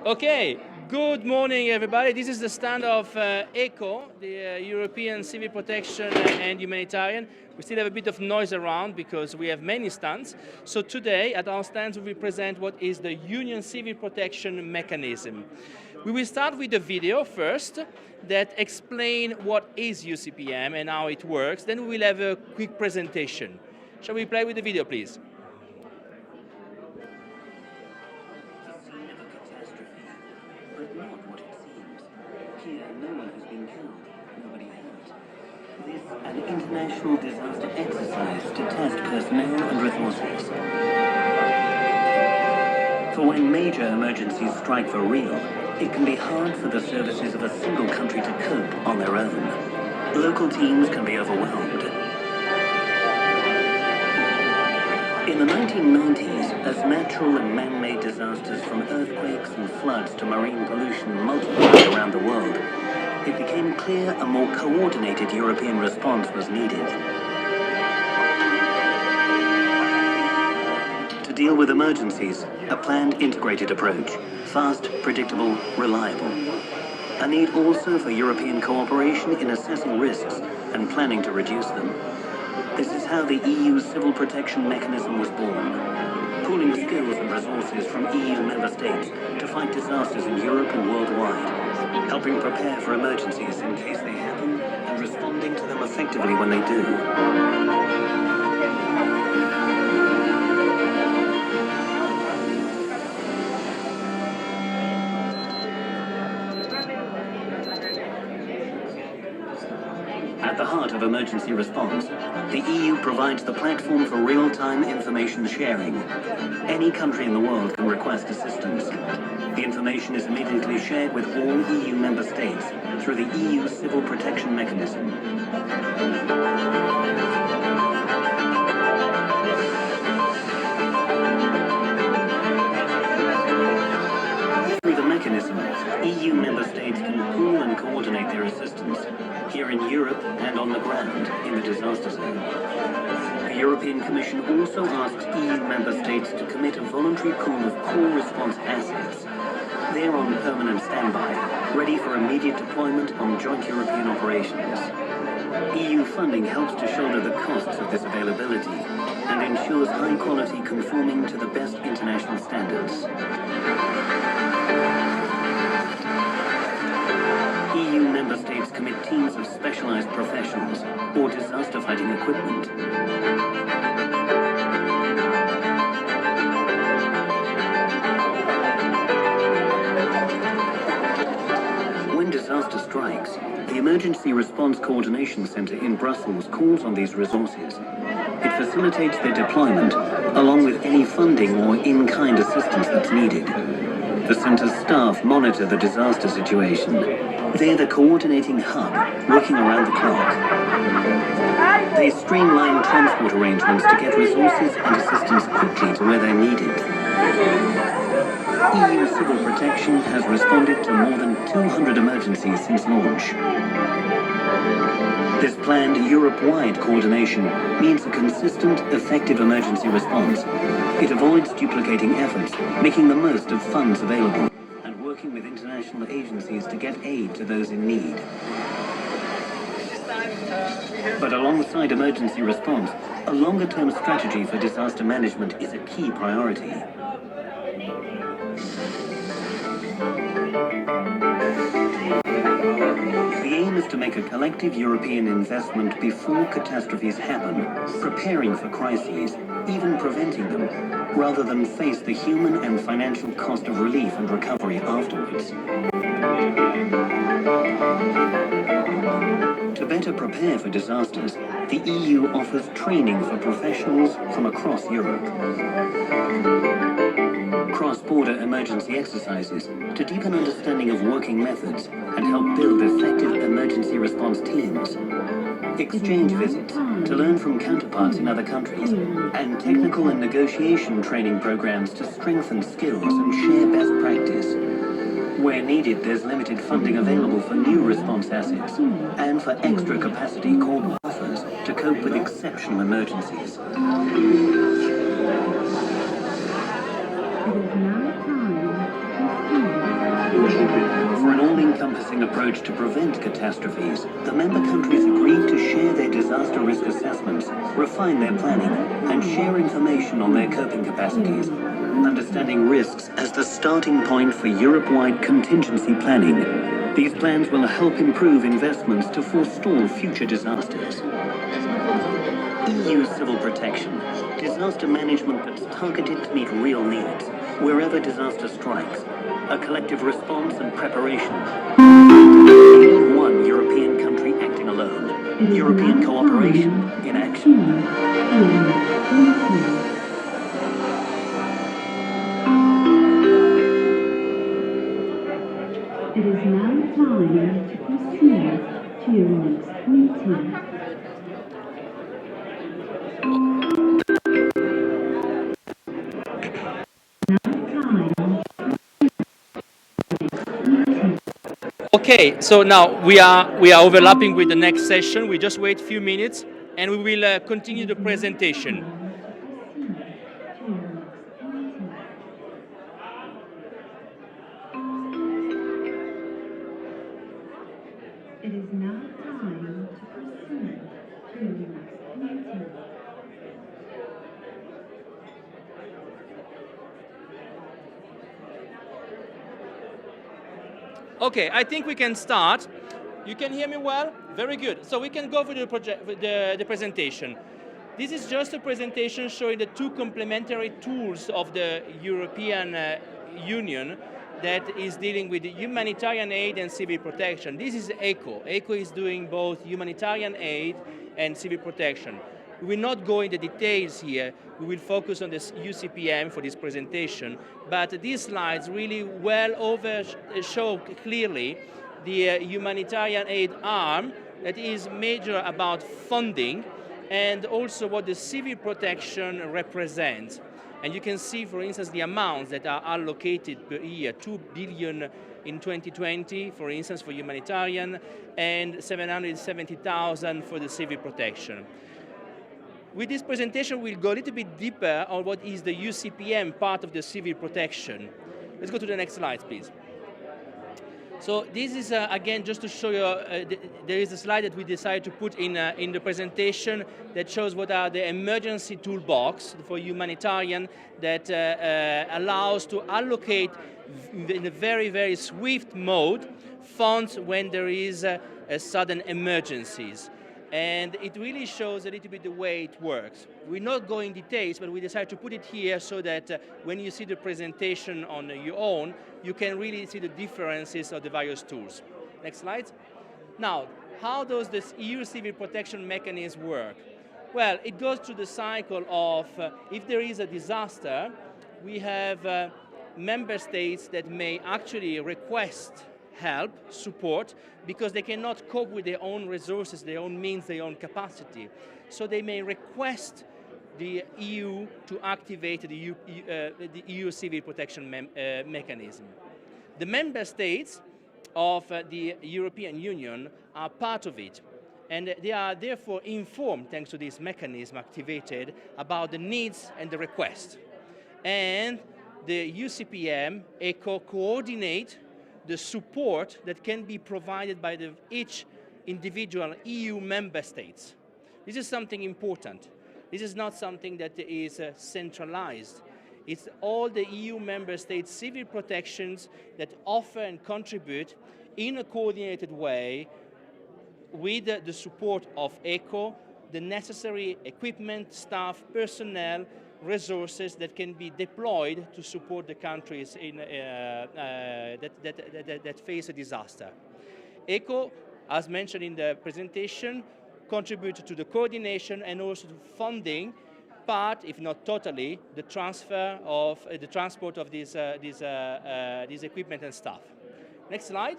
Okay, good morning everybody. This is the stand of ECHO, the European Civil Protection and Humanitarian. We still have a bit of noise around because we have many stands. So today at our stands we will present what is the Union Civil Protection Mechanism. We will start with the video first that explain what is UCPM and how it works. Then we will have a quick presentation. Shall we play with the video, please? But not what it seems. Here, no one has been killed, nobody hurt. This an international disaster exercise to test personnel and resources. For when major emergencies strike for real, it can be hard for the services of a single country to cope on their own. Local teams can be overwhelmed. In the 1990s, as natural and man-made disasters from earthquakes and floods to marine pollution multiplied around the world, it became clear a more coordinated European response was needed. To deal with emergencies, a planned integrated approach, fast, predictable, reliable. A need also for European cooperation in assessing risks and planning to reduce them. This is how the EU Civil Protection Mechanism was born, pooling skills and resources from EU member states to fight disasters in Europe and worldwide, helping prepare for emergencies in case they happen and responding to them effectively when they do. At the heart of emergency response, the EU provides the platform for real-time information sharing. Any country in the world can request assistance. The information is immediately shared with all EU member states through the EU Civil Protection Mechanism. Through the mechanism, EU member states can pool and coordinate their assistance, here in Europe and on the ground in the disaster zone. The European Commission also asks EU member states to commit a voluntary pool of core response assets. They're on permanent standby, ready for immediate deployment on joint European operations. EU funding helps to shoulder the costs of this availability and ensures high quality conforming to the best international standards. EU member states commit teams of specialized professionals or disaster fighting equipment. When disaster strikes, the Emergency Response Coordination Center in Brussels calls on these resources. It facilitates their deployment, along with any funding or in-kind assistance that's needed. The center's staff monitor the disaster situation. They're the coordinating hub, working around the clock. They streamline transport arrangements to get resources and assistance quickly to where they're needed. EU Civil Protection has responded to more than 200 emergencies since launch. This planned Europe-wide coordination means a consistent, effective emergency response. It avoids duplicating efforts, making the most of funds available, and working with international agencies to get aid to those in need. But alongside emergency response, a longer-term strategy for disaster management is a key priority. The aim is to make a collective European investment before catastrophes happen, preparing for crises, even preventing them, rather than face the human and financial cost of relief and recovery afterwards. To better prepare for disasters, the EU offers training for professionals from across Europe. Cross-border emergency exercises to deepen understanding of working methods and help build effective emergency response teams. Exchange visits to learn from counterparts in other countries, and technical and negotiation training programs to strengthen skills and share best practice. Where needed, there's limited funding available for new response assets and for extra capacity called buffers to cope with exceptional emergencies. It is now time to For an all-encompassing approach to prevent catastrophes, the member countries agreed to share their disaster risk assessments, refine their planning, and share information on their coping capacities, understanding risks as the starting point for Europe-wide contingency planning. These plans will help improve investments to forestall future disasters. EU civil protection, disaster management that's targeted to meet real needs, wherever disaster strikes, a collective response and preparation. Any one European country acting alone. European cooperation in action. It is now time to proceed to your next meeting. Okay, so now we are overlapping with the next session. We just wait a few minutes and we will continue the presentation. It is now time to proceed to your next meeting. Okay, I think we can start. You can hear me well? Very good. So we can go for the presentation. This is just a presentation showing the two complementary tools of the European Union that is dealing with humanitarian aid and civil protection. This is ECHO. ECHO is doing both humanitarian aid and civil protection. We will not go into details here. We will focus on this UCPM for this presentation, but these slides really show clearly the humanitarian aid arm that is major about funding and also what the civil protection represents. And you can see, for instance, the amounts that are allocated per year, 2 billion in 2020, for instance, for humanitarian, and 770,000 for the civil protection. With this presentation, we'll go a little bit deeper on what is the UCPM part of the civil protection. Let's go to the next slide, please. So this is, again, just to show you, there is a slide that we decided to put in the presentation that shows what are the emergency toolbox for humanitarian that allows to allocate in a very, very swift mode funds when there is a sudden emergencies. And it really shows a little bit the way it works. We're not going details, but we decided to put it here so that when you see the presentation on your own, you can really see the differences of the various tools. Next slide. Now, how does this EU civil protection mechanism work? Well, it goes through the cycle of if there is a disaster, we have member states that may actually request help, support, because they cannot cope with their own resources, their own means, their own capacity. So they may request the EU to activate the EU civil protection mechanism. The member states of the European Union are part of it, and they are therefore informed, thanks to this mechanism activated, about the needs and the request. And the UCPM, ECHO, coordinate the support that can be provided by each individual EU member states. This is something important. This is not something that is centralized. It's all the EU member states' civil protections that offer and contribute in a coordinated way with the support of ECHO, the necessary equipment, staff, personnel, resources that can be deployed to support the countries that face a disaster. ECHO, as mentioned in the presentation, contributes to the coordination and also to funding part, if not totally, the transfer of the transport of these equipment and stuff. Next slide.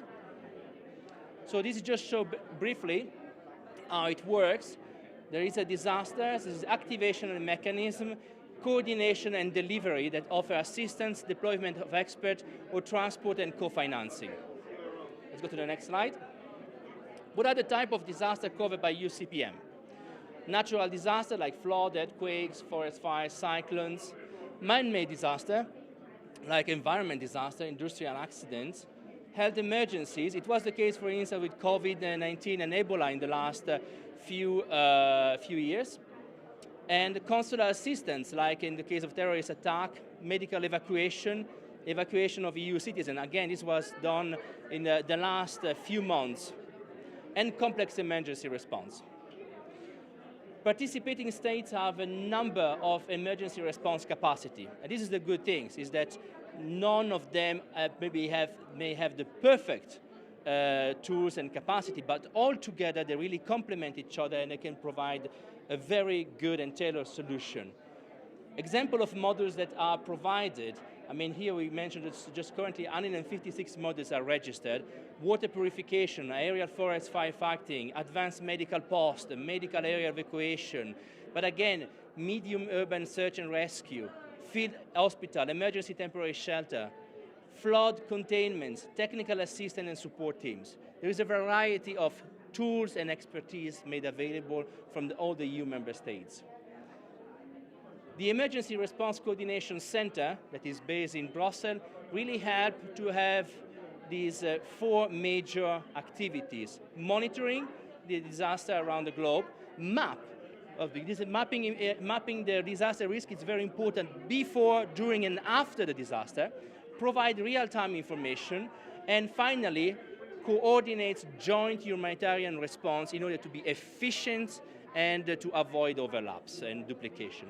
So this is just show briefly how it works. There is a disaster, there is activation and mechanism, coordination and delivery that offer assistance, deployment of experts, or transport and co-financing. Let's go to the next slide. What are the type of disaster covered by UCPM? Natural disaster like flood, earthquakes, forest fires, cyclones. Man-made disaster like environment disaster, industrial accidents, health emergencies. It was the case, for instance, with COVID-19 and Ebola in the last few years. And consular assistance, like in the case of terrorist attack, medical evacuation of EU citizens. Again, this was done in the last few months. And complex emergency response. Participating states have a number of emergency response capacity. And this is the good thing, is that none of them may have the perfect tools and capacity, but all together they really complement each other and they can provide a very good and tailored solution. Example of models that are provided, I mean, here we mentioned that just currently 156 models are registered. Water purification, aerial forest firefighting, advanced medical post, medical area evacuation. But again, medium urban search and rescue, field hospital, emergency temporary shelter, flood containments, technical assistance and support teams. There is a variety of tools and expertise made available from all the EU member states. The Emergency Response Coordination Center, that is based in Brussels, really helped to have these 4 major activities. Monitoring the disaster around the globe, mapping the disaster risk is very important before, during, and after the disaster, provide real-time information, and finally, coordinates joint humanitarian response in order to be efficient and to avoid overlaps and duplication.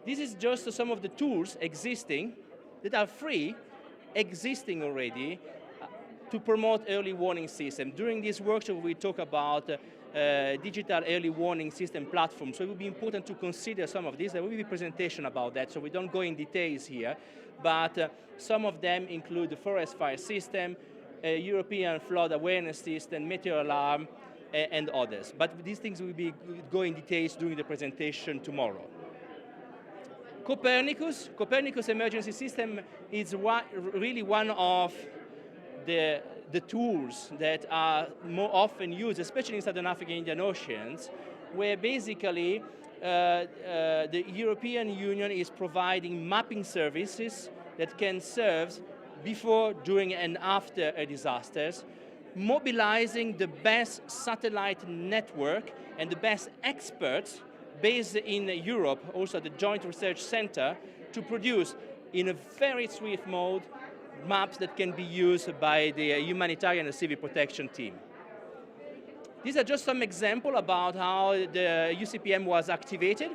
This is just some of the tools existing that are free, existing already, to promote early warning system. During this workshop, we talk about digital early warning system platform. So it will be important to consider some of these. There will be a presentation about that, so we don't go in details here. But some of them include the forest fire system, European flood awareness system, meteor alarm, and others. But these things will be going in details during the presentation tomorrow. Copernicus emergency system is really one of the tools that are more often used, especially in Southern Africa and Indian Oceans, where basically the European Union is providing mapping services that can serve before, during, and after a disaster, mobilizing the best satellite network and the best experts based in Europe, also the Joint Research Center, to produce in a very swift mode maps that can be used by the humanitarian and civil protection team. These are just some examples about how the UCPM was activated,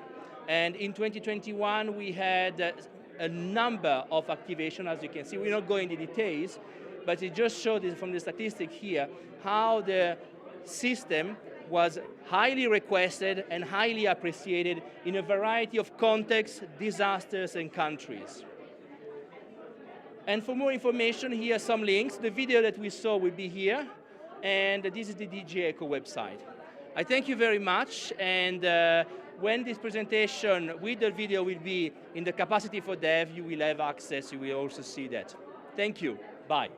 and in 2021 we had a number of activations, as you can see. We're not going into details, but it just showed from the statistic here how the system was highly requested and highly appreciated in a variety of contexts, disasters, and countries. And for more information, here are some links. The video that we saw will be here, and this is the DG ECHO website. I thank you very much, and when this presentation with the video will be in the capacity for dev, you will have access, you will also see that. Thank you, bye.